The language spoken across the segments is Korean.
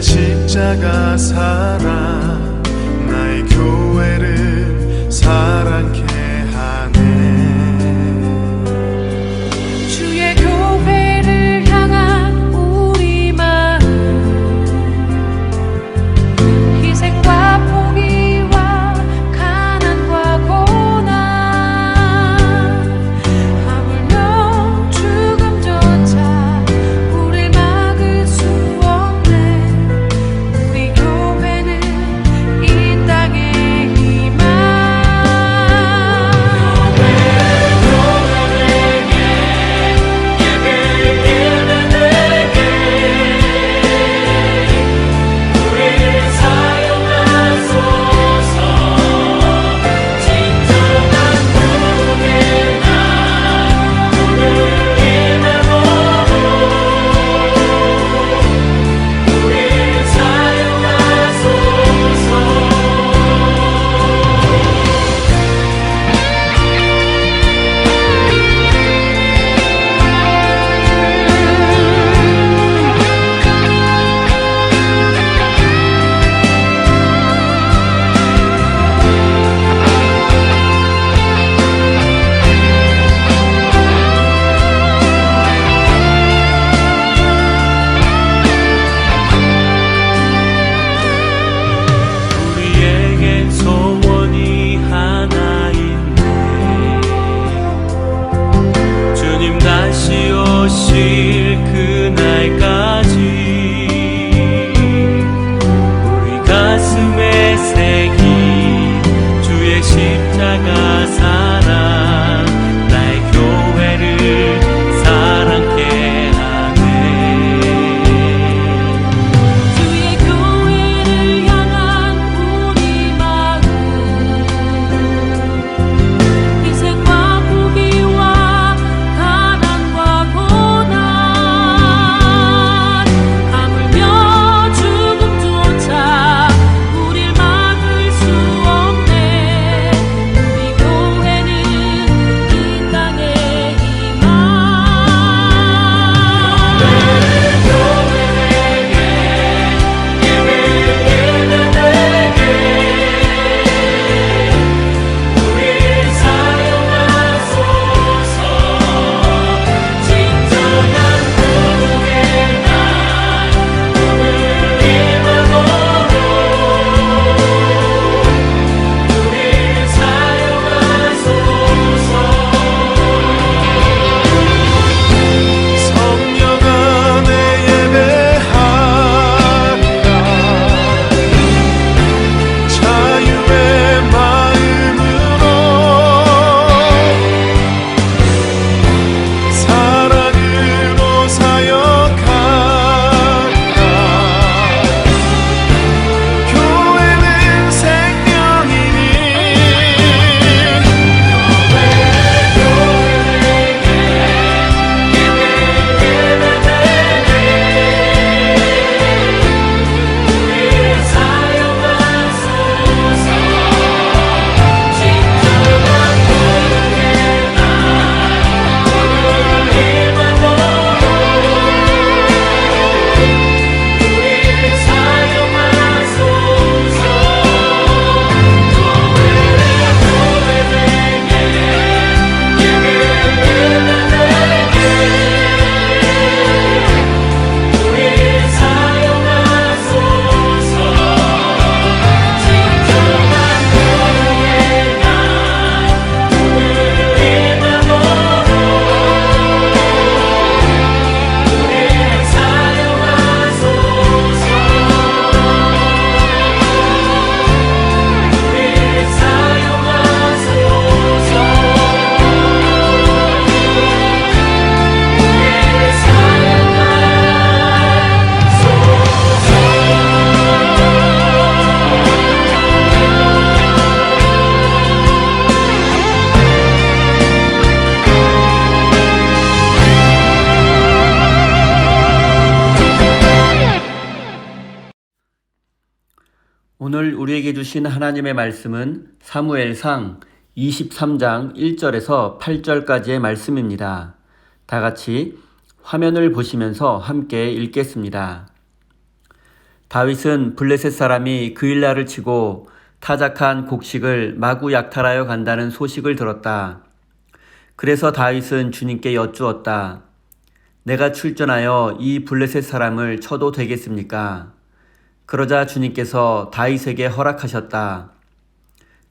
주의 십자가 사랑 나의 교회를 사랑케 하네. 주의 교회를 향한 우리 마음 희생과 포기와 가난과 고난 하물며 죽음조차 우릴 막을 수 없네. 우리 교회는 이 땅의 희망. 우리에겐 소원이 하나 있네. 주님 다시 오실 그날까지 우리 가슴에 새긴 주의 십자가 사랑 나의 교회를 사랑케 하네. 주의 교회를 향한 우리 마음 희생과 포기와 가난과 고난 하물며 죽음조차 우릴 막을 수 없네. 우리 교회는 이 땅의 희망. 성령 안에 예배하리라. 자유의 마음으로 사랑으로 사역하리라. 교회는 생명이니 오늘 우리에게 주신 하나님의 말씀은 사무엘상 23장 1절에서 8절까지의 말씀입니다. 다 같이 화면을 보시면서 함께 읽겠습니다. 다윗은 블레셋 사람이 그일라를 치고 타작한 곡식을 마구 약탈하여 간다는 소식을 들었다. 그래서 다윗은 주님께 여쭈었다. 내가 출전하여 이 블레셋 사람을 쳐도 되겠습니까? 그러자 주님께서 다윗에게 허락하셨다.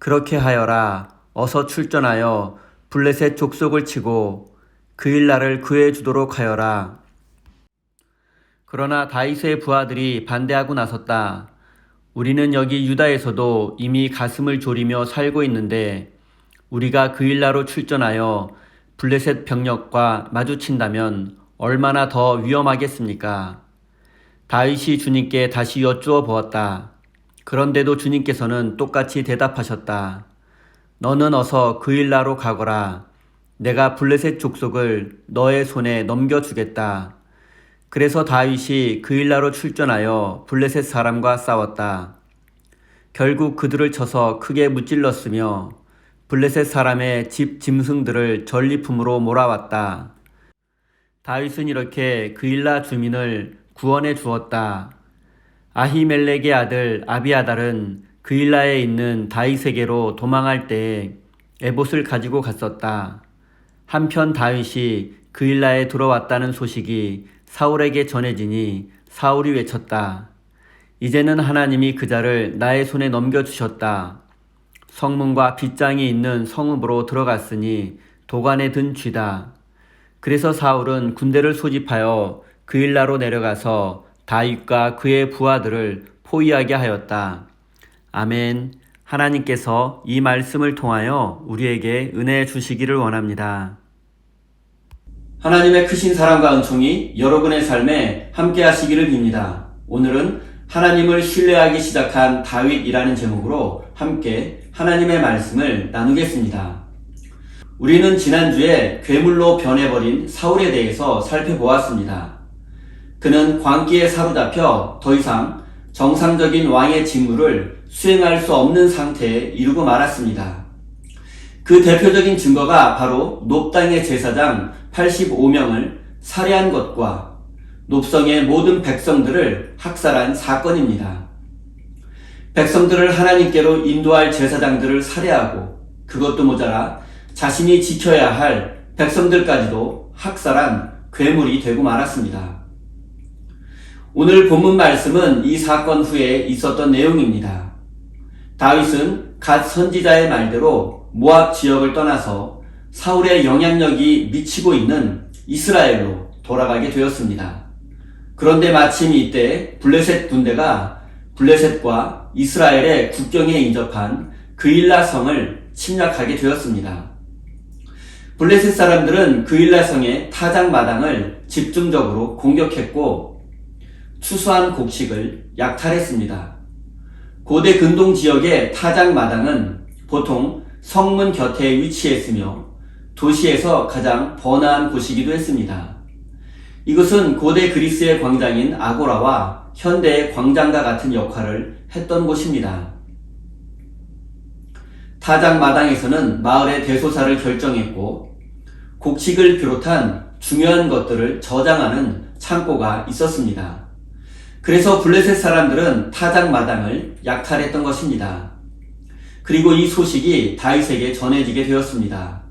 그렇게 하여라. 어서 출전하여 블레셋 족속을 치고 그일라를 구해 주도록 하여라. 그러나 다윗의 부하들이 반대하고 나섰다. 우리는 여기 유다에서도 이미 가슴을 졸이며 살고 있는데 우리가 그일라로 출전하여 블레셋 병력과 마주친다면 얼마나 더 위험하겠습니까? 다윗이 주님께 다시 여쭈어 보았다. 그런데도 주님께서는 똑같이 대답하셨다. 너는 어서 그일라로 가거라. 내가 블레셋 족속을 너의 손에 넘겨주겠다. 그래서 다윗이 그일라로 출전하여 블레셋 사람과 싸웠다. 결국 그들을 쳐서 크게 무찔렀으며 블레셋 사람의 집 짐승들을 전리품으로 몰아왔다. 다윗은 이렇게 그일라 주민을 구원해 주었다. 아히멜렉의 아들 아비아달은 그일라에 있는 다윗에게로 도망할 때에 에봇을 가지고 갔었다. 한편 다윗이 그일라에 들어왔다는 소식이 사울에게 전해지니 사울이 외쳤다. 이제는 하나님이 그자를 나의 손에 넘겨주셨다. 성문과 빗장이 있는 성읍으로 들어갔으니 도관에 든 쥐다. 그래서 사울은 군대를 소집하여 그일라로 내려가서 다윗과 그의 부하들을 포위하게 하였다. 아멘. 하나님께서 이 말씀을 통하여 우리에게 은혜 주시기를 원합니다. 하나님의 크신 사랑과 은총이 여러분의 삶에 함께 하시기를 빕니다. 오늘은 하나님을 신뢰하기 시작한 다윗이라는 제목으로 함께 하나님의 말씀을 나누겠습니다. 우리는 지난주에 괴물로 변해버린 사울에 대해서 살펴보았습니다. 그는 광기에 사로잡혀 더 이상 정상적인 왕의 직무를 수행할 수 없는 상태에 이르고 말았습니다. 그 대표적인 증거가 바로 놋당의 제사장 85명을 살해한 것과 놋성의 모든 백성들을 학살한 사건입니다. 백성들을 하나님께로 인도할 제사장들을 살해하고 그것도 모자라 자신이 지켜야 할 백성들까지도 학살한 괴물이 되고 말았습니다. 오늘 본문 말씀은 이 사건 후에 있었던 내용입니다. 다윗은 갓 선지자의 말대로 모압 지역을 떠나서 사울의 영향력이 미치고 있는 이스라엘로 돌아가게 되었습니다. 그런데 마침 이때 블레셋 군대가 블레셋과 이스라엘의 국경에 인접한 그일라 성을 침략하게 되었습니다. 블레셋 사람들은 그일라 성의 타작 마당을 집중적으로 공격했고 추수한 곡식을 약탈했습니다. 고대 근동 지역의 타작 마당은 보통 성문 곁에 위치했으며 도시에서 가장 번화한 곳이기도 했습니다. 이것은 고대 그리스의 광장인 아고라와 현대의 광장과 같은 역할을 했던 곳입니다. 타작 마당에서는 마을의 대소사를 결정했고 곡식을 비롯한 중요한 것들을 저장하는 창고가 있었습니다. 그래서 블레셋 사람들은 타작 마당을 약탈했던 것입니다. 그리고 이 소식이 다윗에게 전해지게 되었습니다.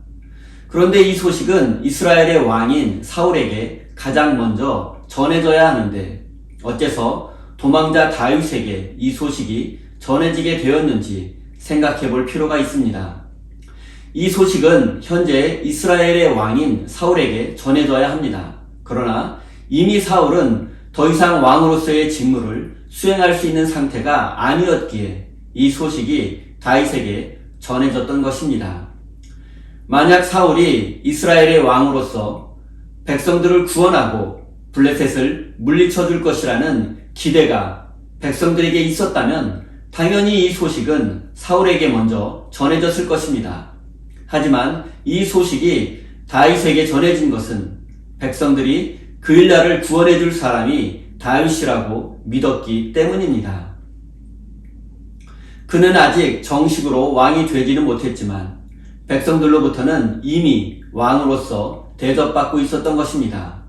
그런데 이 소식은 이스라엘의 왕인 사울에게 가장 먼저 전해져야 하는데 어째서 도망자 다윗에게 이 소식이 전해지게 되었는지 생각해 볼 필요가 있습니다. 이 소식은 현재 이스라엘의 왕인 사울에게 전해져야 합니다. 그러나 이미 사울은 더 이상 왕으로서의 직무를 수행할 수 있는 상태가 아니었기에 이 소식이 다윗에게 전해졌던 것입니다. 만약 사울이 이스라엘의 왕으로서 백성들을 구원하고 블레셋을 물리쳐 줄 것이라는 기대가 백성들에게 있었다면 당연히 이 소식은 사울에게 먼저 전해졌을 것입니다. 하지만 이 소식이 다윗에게 전해진 것은 백성들이 그일라를 구원해 줄 사람이 다윗이라고 믿었기 때문입니다. 그는 아직 정식으로 왕이 되지는 못했지만 백성들로부터는 이미 왕으로서 대접받고 있었던 것입니다.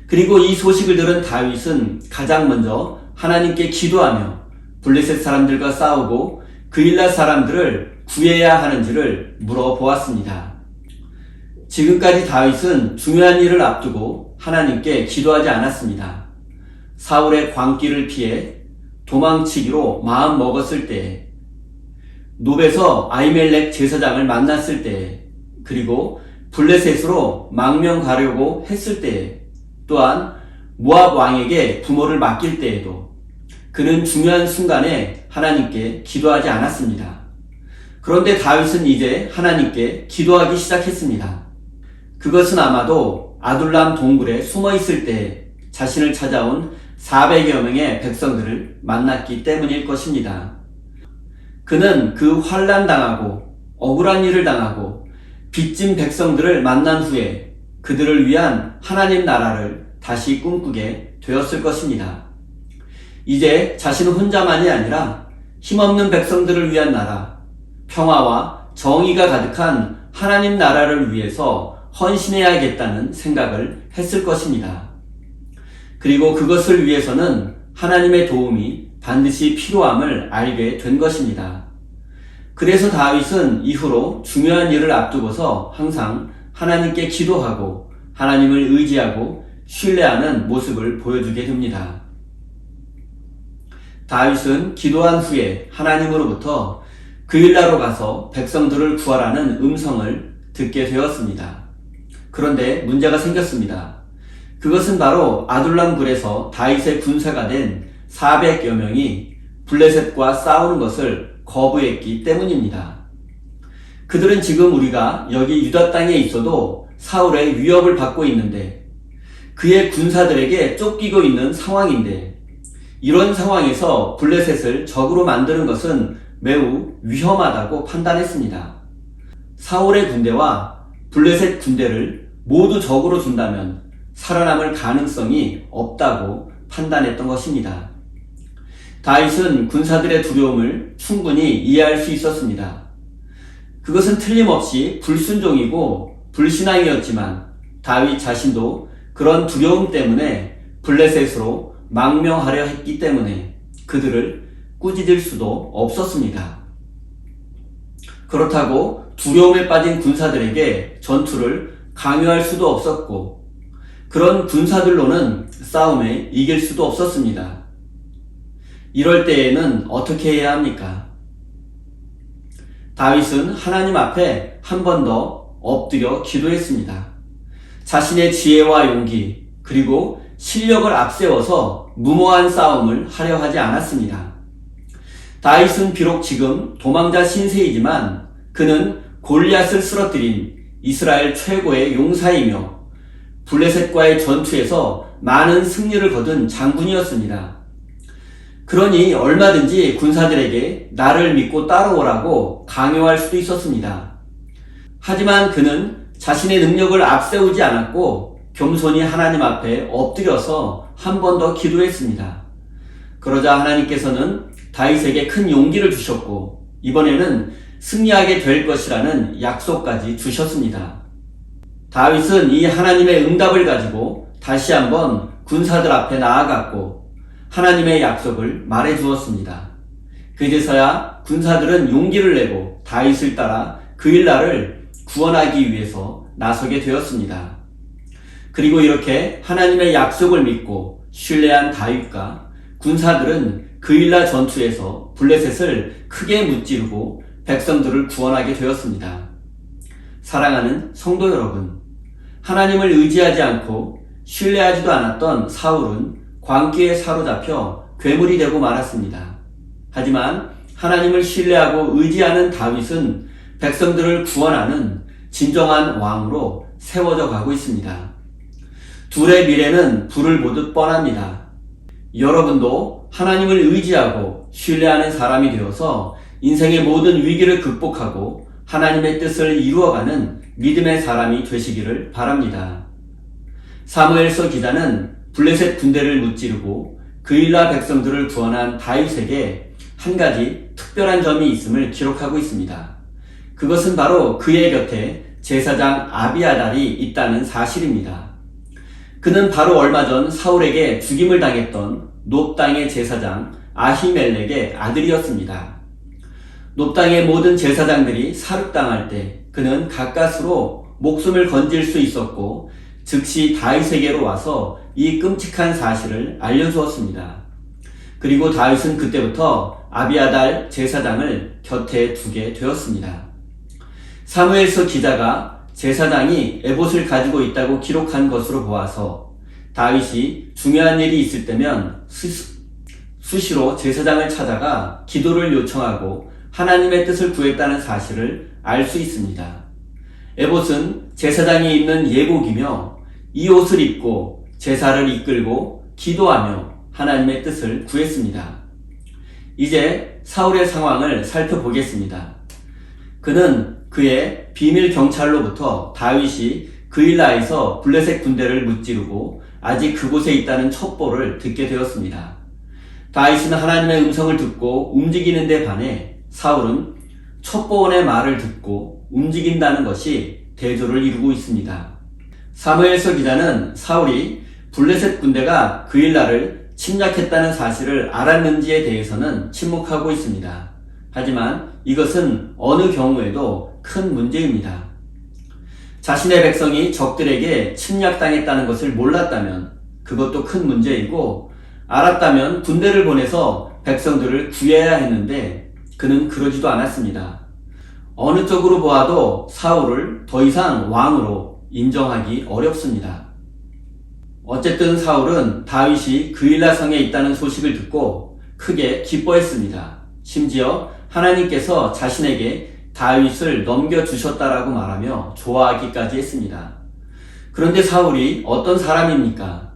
그리고 이 소식을 들은 다윗은 가장 먼저 하나님께 기도하며 블레셋 사람들과 싸우고 그일라 사람들을 구해야 하는지를 물어보았습니다. 지금까지 다윗은 중요한 일을 앞두고 하나님께 기도하지 않았습니다. 사울의 광기를 피해 도망치기로 마음 먹었을 때, 노베서 아히멜렉 제사장을 만났을 때, 그리고 블레셋으로 망명 가려고 했을 때, 또한 모압 왕에게 부모를 맡길 때에도 그는 중요한 순간에 하나님께 기도하지 않았습니다. 그런데 다윗은 이제 하나님께 기도하기 시작했습니다. 그것은 아마도 아둘람 동굴에 숨어 있을 때 자신을 찾아온 400여 명의 백성들을 만났기 때문일 것입니다. 그는 그 환난당하고 억울한 일을 당하고 빚진 백성들을 만난 후에 그들을 위한 하나님 나라를 다시 꿈꾸게 되었을 것입니다. 이제 자신 혼자만이 아니라 힘없는 백성들을 위한 나라, 평화와 정의가 가득한 하나님 나라를 위해서 헌신해야겠다는 생각을 했을 것입니다. 그리고 그것을 위해서는 하나님의 도움이 반드시 필요함을 알게 된 것입니다. 그래서 다윗은 이후로 중요한 일을 앞두고서 항상 하나님께 기도하고 하나님을 의지하고 신뢰하는 모습을 보여주게 됩니다. 다윗은 기도한 후에 하나님으로부터 그일라로 가서 백성들을 구하라는 음성을 듣게 되었습니다. 그런데 문제가 생겼습니다. 그것은 바로 아둘람 굴에서 다윗의 군사가 된 400여 명이 블레셋과 싸우는 것을 거부했기 때문입니다. 그들은 지금 우리가 여기 유다 땅에 있어도 사울의 위협을 받고 있는데 그의 군사들에게 쫓기고 있는 상황인데 이런 상황에서 블레셋을 적으로 만드는 것은 매우 위험하다고 판단했습니다. 사울의 군대와 블레셋 군대를 모두 적으로 둔다면 살아남을 가능성이 없다고 판단했던 것입니다. 다윗은 군사들의 두려움을 충분히 이해할 수 있었습니다. 그것은 틀림없이 불순종이고 불신앙이었지만 다윗 자신도 그런 두려움 때문에 블레셋으로 망명하려 했기 때문에 그들을 꾸짖을 수도 없었습니다. 그렇다고 두려움에 빠진 군사들에게 전투를 강요할 수도 없었고 그런 군사들로는 싸움에 이길 수도 없었습니다. 이럴 때에는 어떻게 해야 합니까? 다윗은 하나님 앞에 한 번 더 엎드려 기도했습니다. 자신의 지혜와 용기 그리고 실력을 앞세워서 무모한 싸움을 하려 하지 않았습니다. 다윗은 비록 지금 도망자 신세이지만 그는 골리앗을 쓰러뜨린 이스라엘 최고의 용사이며 블레셋과의 전투에서 많은 승리를 거둔 장군이었습니다. 그러니 얼마든지 군사들에게 나를 믿고 따라오라고 강요할 수도 있었습니다. 하지만 그는 자신의 능력을 앞세우지 않았고 겸손히 하나님 앞에 엎드려서 한 번 더 기도했습니다. 그러자 하나님께서는 다윗에게 큰 용기를 주셨고 이번에는 승리하게 될 것이라는 약속까지 주셨습니다. 다윗은 이 하나님의 응답을 가지고 다시 한번 군사들 앞에 나아갔고 하나님의 약속을 말해 주었습니다. 그제서야 군사들은 용기를 내고 다윗을 따라 그일라를 구원하기 위해서 나서게 되었습니다. 그리고 이렇게 하나님의 약속을 믿고 신뢰한 다윗과 군사들은 그일라 전투에서 블레셋을 크게 무찌르고 백성들을 구원하게 되었습니다. 사랑하는 성도 여러분, 하나님을 의지하지 않고 신뢰하지도 않았던 사울은 광기에 사로잡혀 괴물이 되고 말았습니다. 하지만 하나님을 신뢰하고 의지하는 다윗은 백성들을 구원하는 진정한 왕으로 세워져 가고 있습니다. 둘의 미래는 불을 보듯 뻔합니다. 여러분도 하나님을 의지하고 신뢰하는 사람이 되어서 인생의 모든 위기를 극복하고 하나님의 뜻을 이루어가는 믿음의 사람이 되시기를 바랍니다. 사무엘서 기자는 블레셋 군대를 무찌르고 그일라 백성들을 구원한 다윗에게 한 가지 특별한 점이 있음을 기록하고 있습니다. 그것은 바로 그의 곁에 제사장 아비아달이 있다는 사실입니다. 그는 바로 얼마 전 사울에게 죽임을 당했던 놉 땅의 제사장 아히멜렉의 아들이었습니다. 놉 땅의 모든 제사장들이 살육당할 때 그는 가까스로 목숨을 건질 수 있었고 즉시 다윗에게로 와서 이 끔찍한 사실을 알려주었습니다. 그리고 다윗은 그때부터 아비아달 제사장을 곁에 두게 되었습니다. 사무엘서 기자가 제사장이 에봇을 가지고 있다고 기록한 것으로 보아서 다윗이 중요한 일이 있을 때면 수시로 제사장을 찾아가 기도를 요청하고 하나님의 뜻을 구했다는 사실을 알 수 있습니다. 에봇은 제사장이 입는 예복이며 이 옷을 입고 제사를 이끌고 기도하며 하나님의 뜻을 구했습니다. 이제 사울의 상황을 살펴보겠습니다. 그는 그의 비밀 경찰로부터 다윗이 그일라에서 블레셋 군대를 무찌르고 아직 그곳에 있다는 첩보를 듣게 되었습니다. 다윗은 하나님의 음성을 듣고 움직이는 데 반해 사울은 첩보원의 말을 듣고 움직인다는 것이 대조를 이루고 있습니다. 사무엘서 기자는 사울이 블레셋 군대가 그일라를 침략했다는 사실을 알았는지에 대해서는 침묵하고 있습니다. 하지만 이것은 어느 경우에도 큰 문제입니다. 자신의 백성이 적들에게 침략당했다는 것을 몰랐다면 그것도 큰 문제이고, 알았다면 군대를 보내서 백성들을 구해야 했는데 그는 그러지도 않았습니다. 어느 쪽으로 보아도 사울을 더 이상 왕으로 인정하기 어렵습니다. 어쨌든 사울은 다윗이 그일라 성에 있다는 소식을 듣고 크게 기뻐했습니다. 심지어 하나님께서 자신에게 다윗을 넘겨주셨다라고 말하며 좋아하기까지 했습니다. 그런데 사울이 어떤 사람입니까?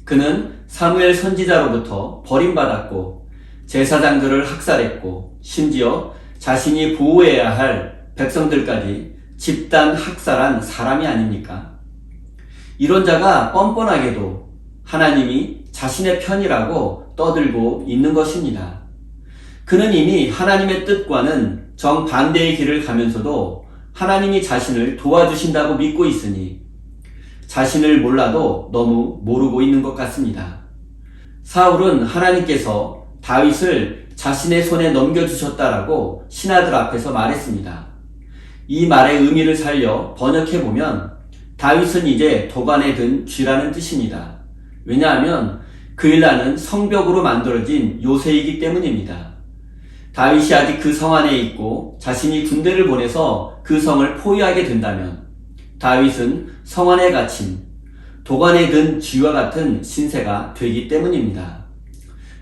그는 사무엘 선지자로부터 버림받았고 제사장들을 학살했고 심지어 자신이 보호해야 할 백성들까지 집단 학살한 사람이 아닙니까? 이런 자가 뻔뻔하게도 하나님이 자신의 편이라고 떠들고 있는 것입니다. 그는 이미 하나님의 뜻과는 정반대의 길을 가면서도 하나님이 자신을 도와주신다고 믿고 있으니 자신을 몰라도 너무 모르고 있는 것 같습니다. 사울은 하나님께서 다윗을 자신의 손에 넘겨주셨다라고 신하들 앞에서 말했습니다. 이 말의 의미를 살려 번역해보면 다윗은 이제 도관에 든 쥐라는 뜻입니다. 왜냐하면 그일라는 성벽으로 만들어진 요새이기 때문입니다. 다윗이 아직 그 성 안에 있고 자신이 군대를 보내서 그 성을 포위하게 된다면 다윗은 성 안에 갇힌 도관에 든 쥐와 같은 신세가 되기 때문입니다.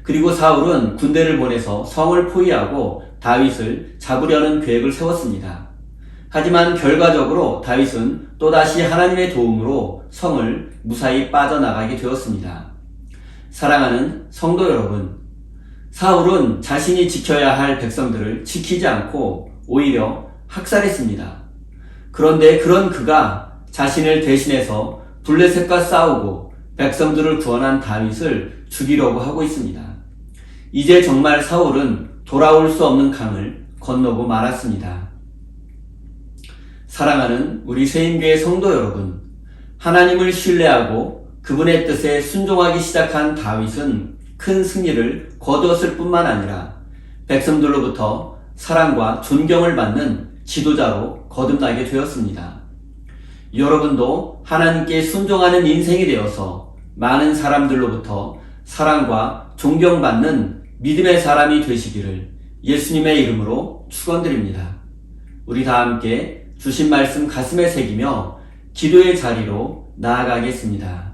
그리고 사울은 군대를 보내서 성을 포위하고 다윗을 잡으려는 계획을 세웠습니다. 하지만 결과적으로 다윗은 또다시 하나님의 도움으로 성을 무사히 빠져나가게 되었습니다. 사랑하는 성도 여러분, 사울은 자신이 지켜야 할 백성들을 지키지 않고 오히려 학살했습니다. 그런데 그런 그가 자신을 대신해서 블레셋과 싸우고 백성들을 구원한 다윗을 죽이려고 하고 있습니다. 이제 정말 사울은 돌아올 수 없는 강을 건너고 말았습니다. 사랑하는 우리 새인교회 성도 여러분, 하나님을 신뢰하고 그분의 뜻에 순종하기 시작한 다윗은 큰 승리를 거두었을 뿐만 아니라 백성들로부터 사랑과 존경을 받는 지도자로 거듭나게 되었습니다. 여러분도 하나님께 순종하는 인생이 되어서 많은 사람들로부터 사랑과 존경받는 믿음의 사람이 되시기를 예수님의 이름으로 축원드립니다. 우리 다 함께 주신 말씀 가슴에 새기며 기도의 자리로 나아가겠습니다.